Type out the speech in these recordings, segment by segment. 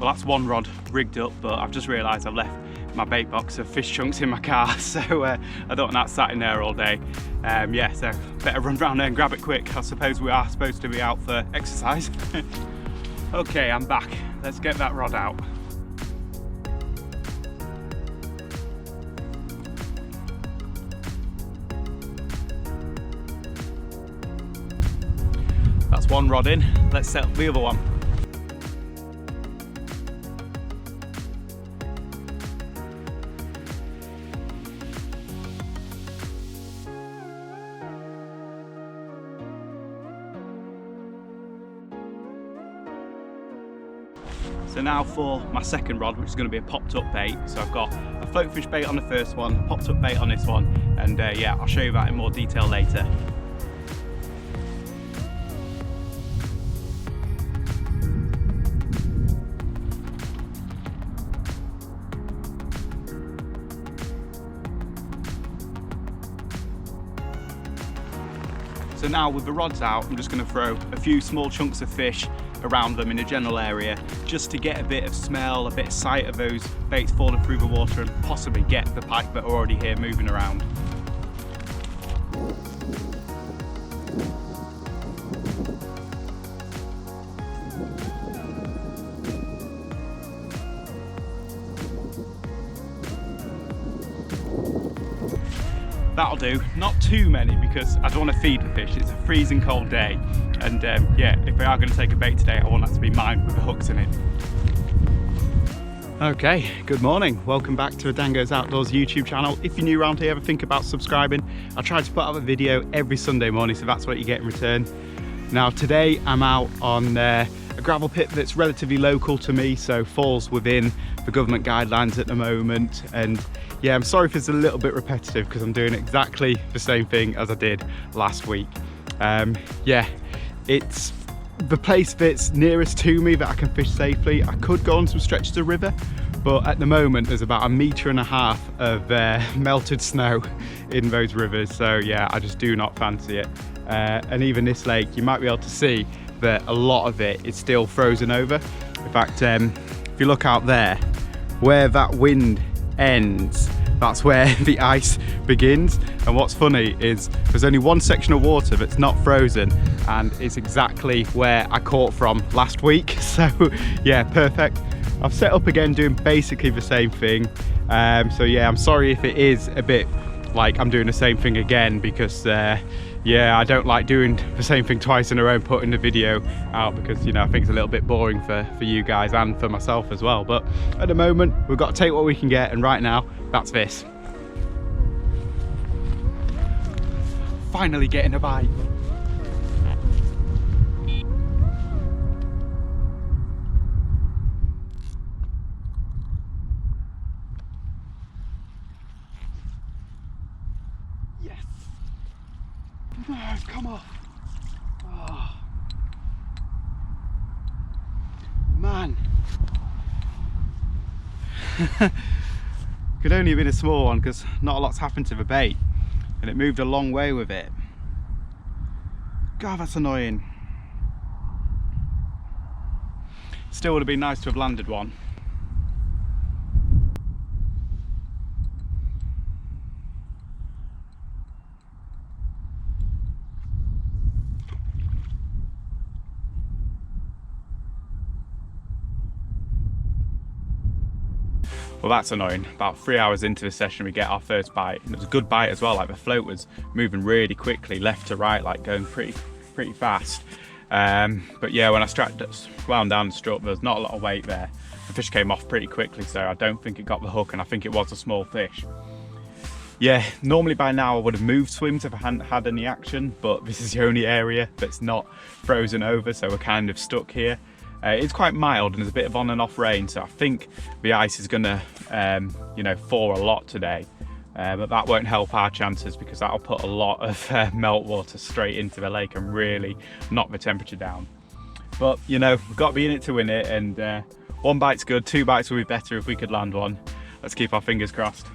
Well, that's one rod rigged up, but I've just realised I've left my bait box of fish chunks in my car, so I don't want that sat in there all day. Yeah, so better run around there and grab it quick. I suppose we are supposed to be out for exercise. Okay, I'm back. Let's get that rod out. That's one rod in. Let's set up the other one. So now for my second rod, which is going to be a popped up bait. So I've got a float fish bait on the first one, a popped up bait on this one, and yeah, I'll show you that in more detail later. So now with the rods out, I'm just going to throw a few small chunks of fish around them in a general area, just to get a bit of smell, a bit of sight of those baits falling through the water and possibly get the pike that are already here moving around. That'll do, not too many because I don't want to feed the fish. It's a freezing cold day, and yeah, if we are going to take a bait today, I want that to be mine with the hooks in it. Okay, good morning. Welcome back to the DanGoesOutdoors YouTube channel. If you're new around here, ever think about subscribing. I try to put out a video every Sunday morning, so that's what you get in return. Now today I'm out on a gravel pit that's relatively local to me, so falls within the government guidelines at the moment. And yeah, I'm sorry if it's a little bit repetitive because I'm doing exactly the same thing as I did last week. Yeah, it's the place that's nearest to me that I can fish safely. I could go on some stretches of river, but at the moment there's about 1.5 meters of melted snow in those rivers, so yeah, I just do not fancy it. And even this lake, you might be able to see that a lot of it is still frozen over. In fact, if you look out there, where that wind ends, that's where the ice begins. And what's funny is there's only one section of water that's not frozen, and it's exactly where I caught from last week. So yeah, perfect. I've set up again doing basically the same thing. So yeah, I'm sorry if it is a bit like I'm doing the same thing again, because yeah, I don't like doing the same thing twice in a row and putting the video out, because, you know, I think it's a little bit boring for you guys and for myself as well. But at the moment, we've got to take what we can get, and right now, that's this. Finally getting a bite. Yes. No, come off. Oh. Man. Could only have been a small one because not a lot's happened to the bait, and it moved a long way with it. God, that's annoying. Still would have been nice to have landed one. Well, that's annoying. About 3 hours into the session we get our first bite, and it was a good bite as well. Like, the float was moving really quickly left to right, like going pretty fast. But yeah, when I wound down and struck, there was not a lot of weight there. The fish came off pretty quickly, so I don't think it got the hook, and I think it was a small fish. Yeah, normally by now I would have moved swims if I hadn't had any action, but this is the only area that's not frozen over, so we're kind of stuck here. It's quite mild and there's a bit of on and off rain, so I think the ice is gonna you know, thaw a lot today, but that won't help our chances because that'll put a lot of meltwater straight into the lake and really knock the temperature down. But you know, we've got to be in it to win it, and one bite's good, 2 bites will be better if we could land one. Let's keep our fingers crossed.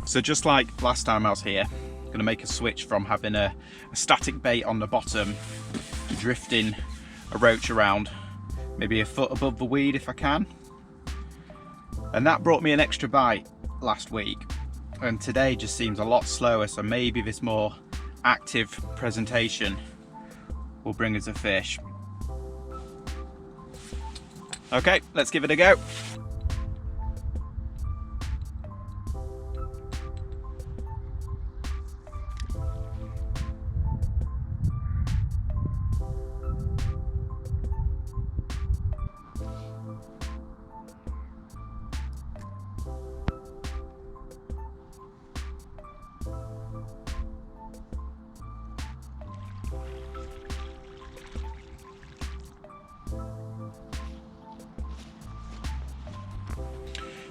So just like last time I was here, I'm going to make a switch from having a static bait on the bottom, drifting a roach around, maybe a foot above the weed if I can. And that brought me an extra bite last week, and today just seems a lot slower, so maybe this more active presentation will bring us a fish. Okay, let's give it a go.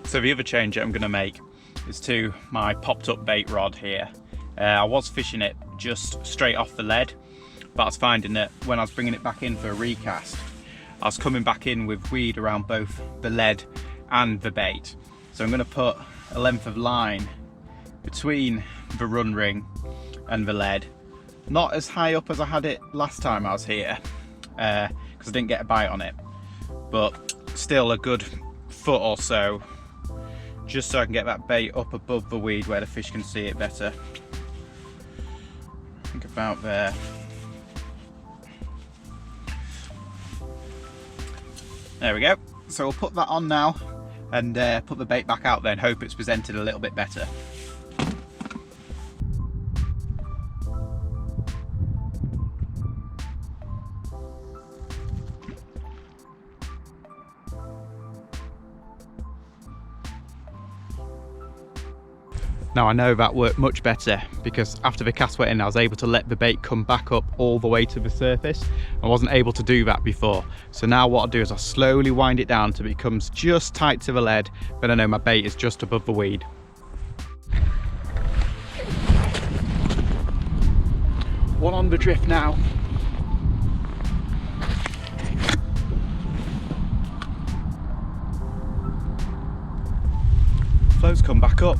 So the other change that I'm going to make is to my popped up bait rod here. I was fishing it just straight off the lead, but I was finding that when I was bringing it back in for a recast, I was coming back in with weed around both the lead and the bait. So I'm going to put a length of line between the run ring and the lead. Not as high up as I had it last time I was here, because I didn't get a bite on it, but still a good foot or so, just so I can get that bait up above the weed where the fish can see it better. I think about there. There we go. So we'll put that on now and put the bait back out there and hope it's presented a little bit better. Now I know that worked much better because after the cast went in I was able to let the bait come back up all the way to the surface. I wasn't able to do that before. So now what I'll do is I'll slowly wind it down till it becomes just tight to the lead, but I know my bait is just above the weed. One on the drift now. Flow's come back up.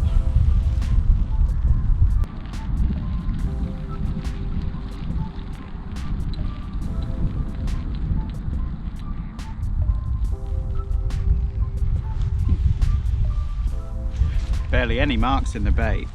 Barely any marks in the bait.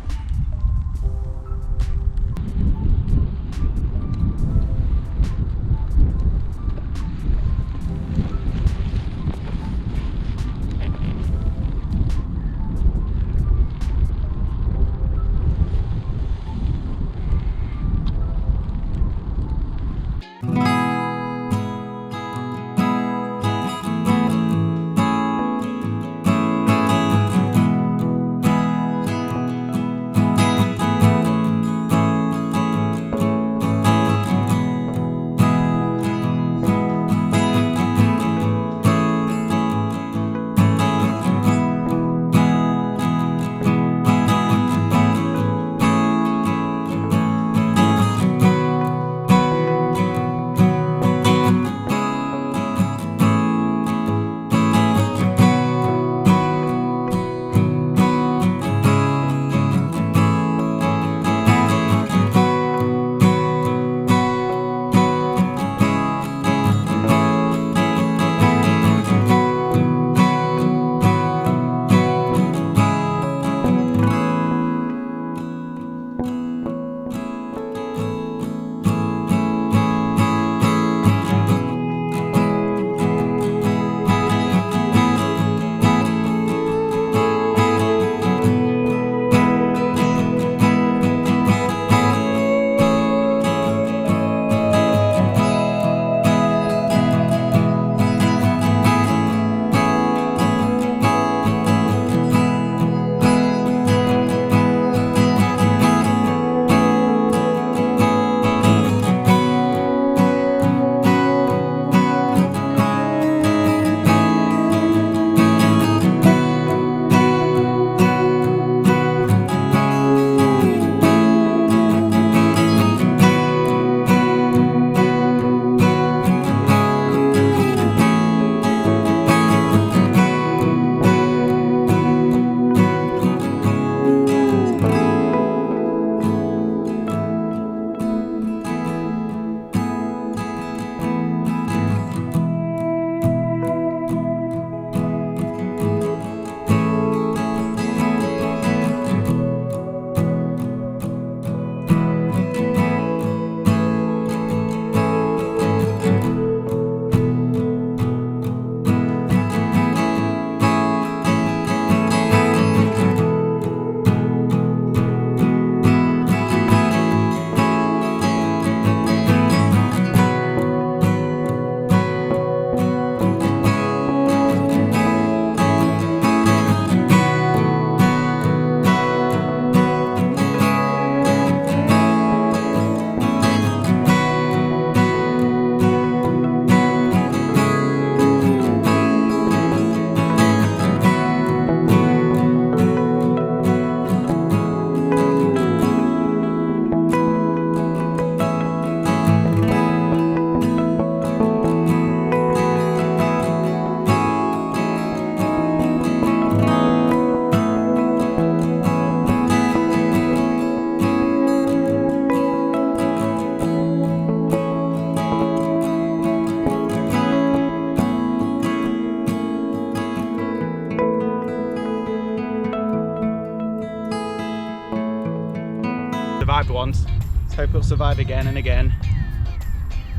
once. Let's hope it'll survive again and again.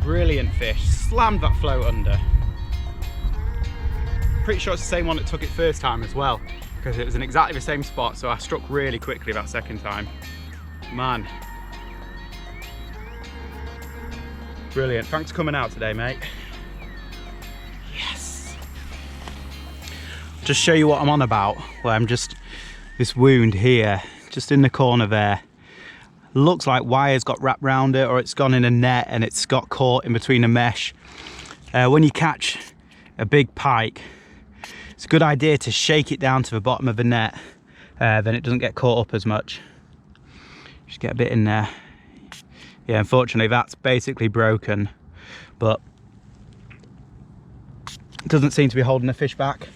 Brilliant fish, slammed that float under. Pretty sure it's the same one that took it first time as well, because it was in exactly the same spot, so I struck really quickly that second time. Man. Brilliant, thanks for coming out today, mate. Yes. Just show you what I'm on about, where I'm just, this wound here, just in the corner there. Looks like wires got wrapped around it, or it's gone in a net and it's got caught in between a mesh. When you catch a big pike, it's a good idea to shake it down to the bottom of the net, then it doesn't get caught up as much. Just get a bit in there. Yeah, unfortunately that's basically broken, but it doesn't seem to be holding the fish back.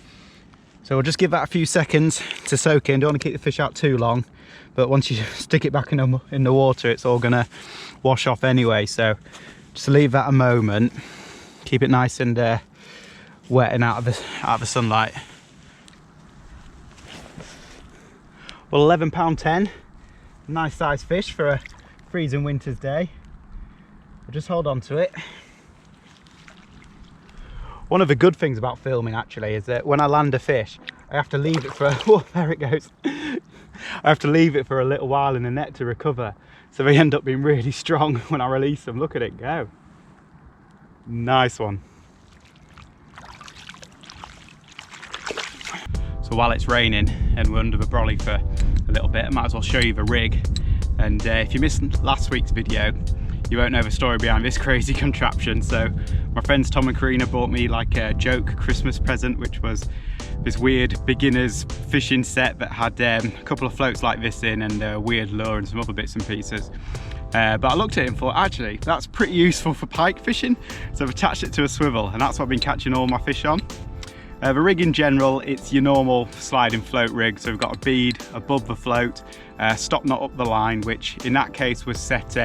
So we'll just give that a few seconds to soak in. Don't want to keep the fish out too long, but once you stick it back in the water, it's all gonna wash off anyway. So just leave that a moment, keep it nice and wet and out of the sunlight. Well, £11.10, nice size fish for a freezing winter's day. I'll just hold on to it. One of the good things about filming actually is that when I land a fish, I have to leave it for oh, there it goes. I have to leave it for a little while in the net to recover, so they end up being really strong when I release them. Look at it go. Nice one. So while it's raining and we're under the brolly for a little bit, I might as well show you the rig. And if you missed last week's video, you won't know the story behind this crazy contraption. So my friends Tom and Karina bought me like a joke Christmas present, which was this weird beginners fishing set that had a couple of floats like this in, and a weird lure and some other bits and pieces. But I looked at it and thought, actually, that's pretty useful for pike fishing. So I've attached it to a swivel, and that's what I've been catching all my fish on. The rig in general, it's your normal sliding float rig. So we've got a bead above the float, stop knot up the line, which in that case was set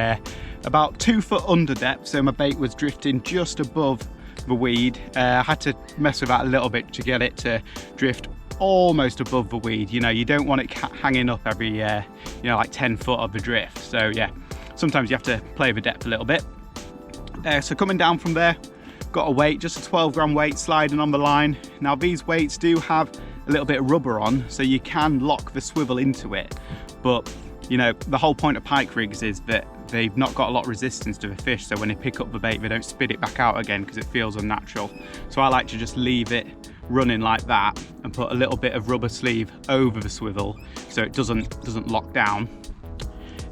about 2 foot under depth. So my bait was drifting just above the weed. I had to mess with that a little bit to get it to drift almost above the weed. You know, you don't want it hanging up every, you know, like 10 foot of the drift. So yeah, sometimes you have to play with the depth a little bit. So coming down from there, got a weight, just a 12 gram weight sliding on the line. Now these weights do have a little bit of rubber on, so you can lock the swivel into it. But you know, the whole point of pike rigs is that they've not got a lot of resistance to the fish, so when they pick up the bait they don't spit it back out again because it feels unnatural. So I like to just leave it running like that and put a little bit of rubber sleeve over the swivel so it doesn't lock down.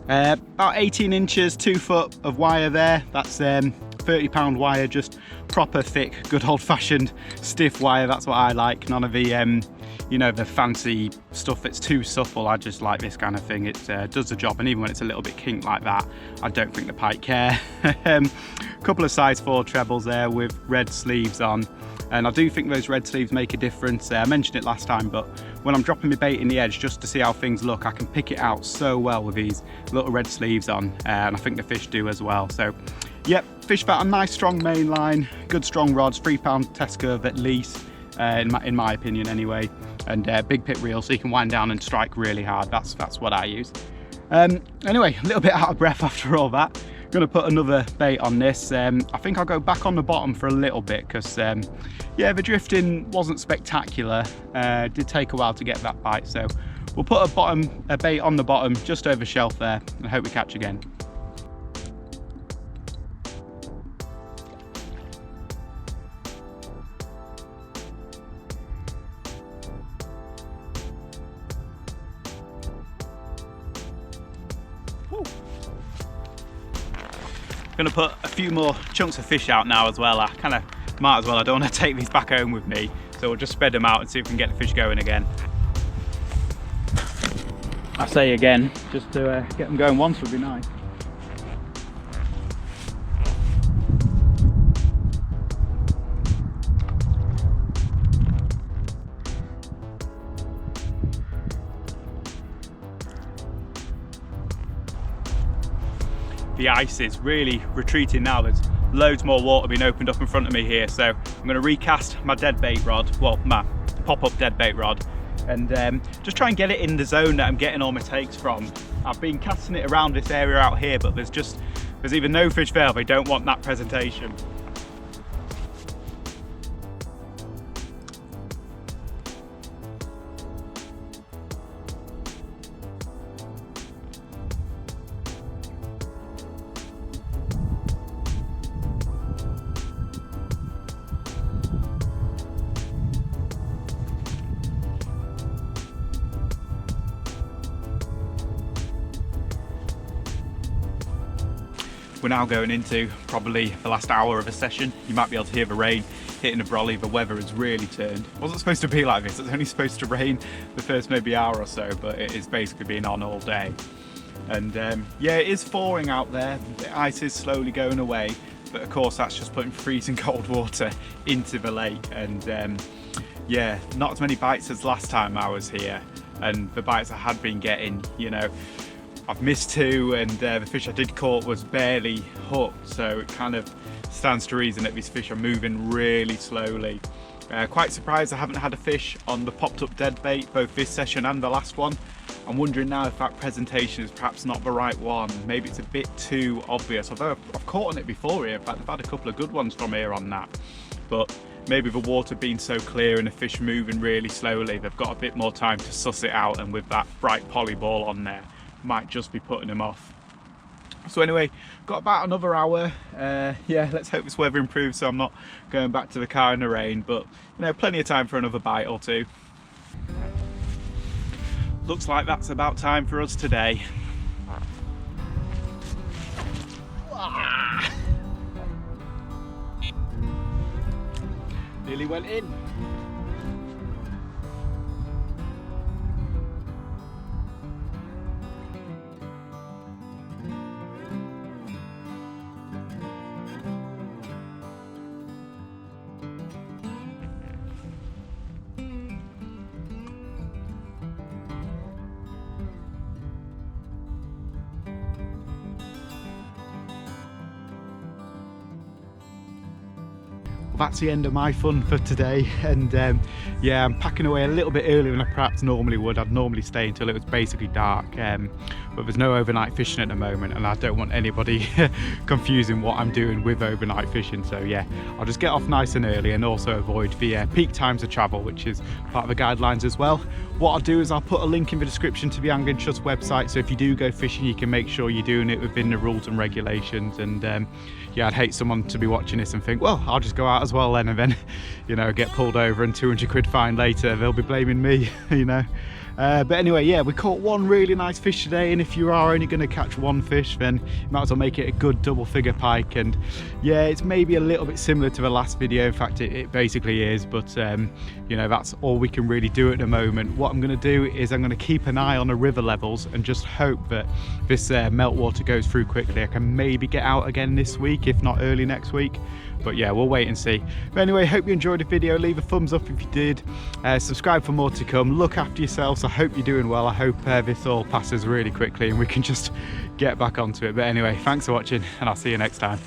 About 18 inches, 2 foot of wire there. That's 30-pound wire, just proper thick, good old-fashioned stiff wire. That's what I like. None of the you know, the fancy stuff that's too supple. I just like this kind of thing. It does the job, and even when it's a little bit kinked like that, I don't think the pike care. Couple of size 4 trebles there with red sleeves on, and I do think those red sleeves make a difference. I mentioned it last time, but when I'm dropping my bait in the edge just to see how things look, I can pick it out so well with these little red sleeves on, and I think the fish do as well. So yep, fish about a nice strong main line, good strong rods, 3-pound test curve at least, in my opinion anyway, and big pit reel so you can wind down and strike really hard. That's what I use. Anyway, a little bit out of breath after all that. Gonna put another bait on this. I think I'll go back on the bottom for a little bit because yeah, the drifting wasn't spectacular. Did take a while to get that bite, so we'll put a bait on the bottom just over shelf there and hope we catch again. I'm gonna put a few more chunks of fish out now as well. I kind of might as well. I don't want to take these back home with me, so we'll just spread them out and see if we can get the fish going again. I say again, just to get them going once would be nice. The ice is really retreating now. There's loads more water being opened up in front of me here, so I'm going to recast my dead bait rod, well, my pop-up dead bait rod, and just try and get it in the zone that I'm getting all my takes from. I've been casting it around this area out here, but there's either no fish there or they don't want that presentation. We're now going into probably the last hour of a session. You might be able to hear the rain hitting the brolly. The weather has really turned. It wasn't supposed to be like this. It's only supposed to rain the first maybe hour or so, but it is basically been on all day. And yeah, it is thawing out there. The ice is slowly going away, but of course that's just putting freezing cold water into the lake. And yeah, not as many bites as last time I was here. And the bites I had been getting, you know, I've missed two, and the fish I did caught was barely hooked, so it kind of stands to reason that these fish are moving really slowly. Quite surprised I haven't had a fish on the popped up dead bait both this session and the last one. I'm wondering now if that presentation is perhaps not the right one. Maybe it's a bit too obvious, although I've caught on it before here. In fact, I've had a couple of good ones from here on that, but maybe the water being so clear and the fish moving really slowly, they've got a bit more time to suss it out, and with that bright poly ball on there, might just be putting them off. So anyway, got about another hour. Yeah, let's hope this weather improves so I'm not going back to the car in the rain, but you know, plenty of time for another bite or two. Looks like that's about time for us today. Nearly went in. That's the end of my fun for today, and yeah, I'm packing away a little bit earlier than I perhaps normally would. I'd normally stay until it was basically dark, but there's no overnight fishing at the moment, and I don't want anybody confusing what I'm doing with overnight fishing. So yeah, I'll just get off nice and early and also avoid the peak times of travel, which is part of the guidelines as well. What I'll do is I'll put a link in the description to the Angling Trust website, so if you do go fishing, you can make sure you're doing it within the rules and regulations. And yeah, I'd hate someone to be watching this and think, well, I'll just go out as well then, and then, you know, get pulled over and 200 quid fine later. They'll be blaming me, you know. But anyway, yeah, we caught one really nice fish today, and if you are only going to catch one fish, then you might as well make it a good double figure pike. And yeah, it's maybe a little bit similar to the last video. In fact, it basically is, but you know, that's all we can really do at the moment. What I'm going to do is I'm going to keep an eye on the river levels and just hope that this meltwater goes through quickly. I can maybe get out again this week, if not early next week. But yeah, we'll wait and see. But anyway, hope you enjoyed the video. Leave a thumbs up if you did. Subscribe for more to come. Look after yourselves. I hope you're doing well. I hope this all passes really quickly and we can just get back onto it. But anyway, thanks for watching, and I'll see you next time.